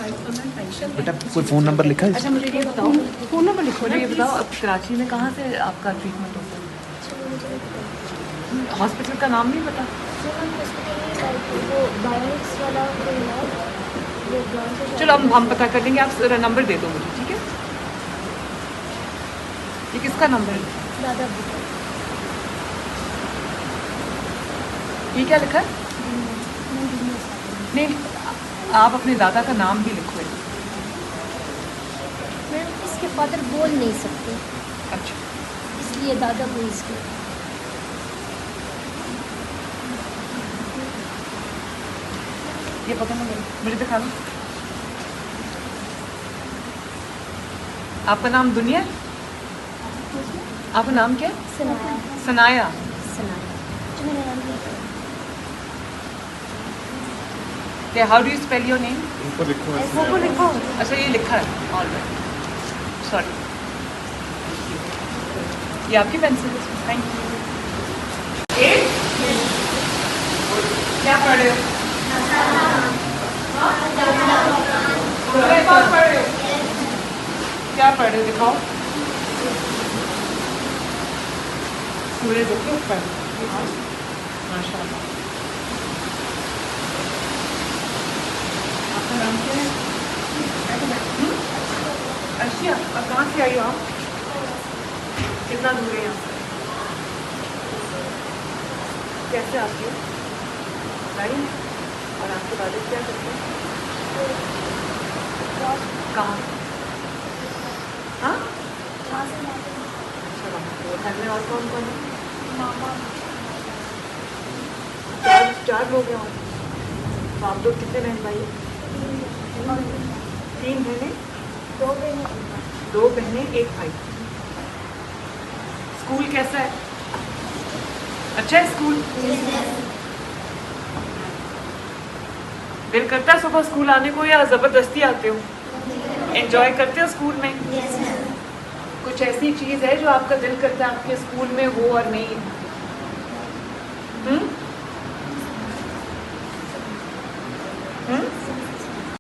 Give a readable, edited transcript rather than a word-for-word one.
बेटा कोई phone number लिखा है? अच्छा मुझे ये बताओ, फ़ोन नंबर लिखो ना। ये बताओ अब कराची में कहाँ से आपका ट्रीटमेंट होता है? हॉस्पिटल का नाम नहीं पता? चलो हम पता कर लेंगे, आप नंबर दे दो मुझे, ठीक है? ये किसका नंबर है? दादा ये क्या लिखा है? नहीं, आप अपने दादा का नाम भी लिखो। मैम इसके फादर बोल नहीं सकते, अच्छा, इसलिए दादा को इसके। ये पता नहीं मुझे दिखा लो। आपका नाम दुनिया है? आपका नाम क्या है? सनाया। सनाया। सनाया। क्या, how do you spell your name? ऊपर लिखो है। वो लिखो। अच्छा ये लिखा है, ऑल राइट, सॉरी। ये आपकी पेंसिल है, थैंक यू। क्या पढ़ रहे हो? पढ़ रहे हो? क्या पढ़ रहे हो, दिखाओ। सूर्य देखो ऊपर, माशाल्लाह। आपका नाम क्या है? अर्शिया। और कहाँ से आई हो आप? कितना दूर है यहाँ से? कैसे आती हो? गाड़ी में? और आपके वालिद क्या करते हैं? कहाँ? हाँ? अच्छा, घर में और कौन कौन है? चार लोग हैं। और तो आप लोग कितने बहन भाई? 3 बहनें, 2 बहनें 1 भाई। स्कूल कैसा है? अच्छा है स्कूल? दिल करता है सुबह स्कूल आने को या ज़बरदस्ती आते हो? एंजॉय करते हो स्कूल में? कुछ ऐसी चीज़ है जो आपका दिल करता है आपके स्कूल में हो और नहीं?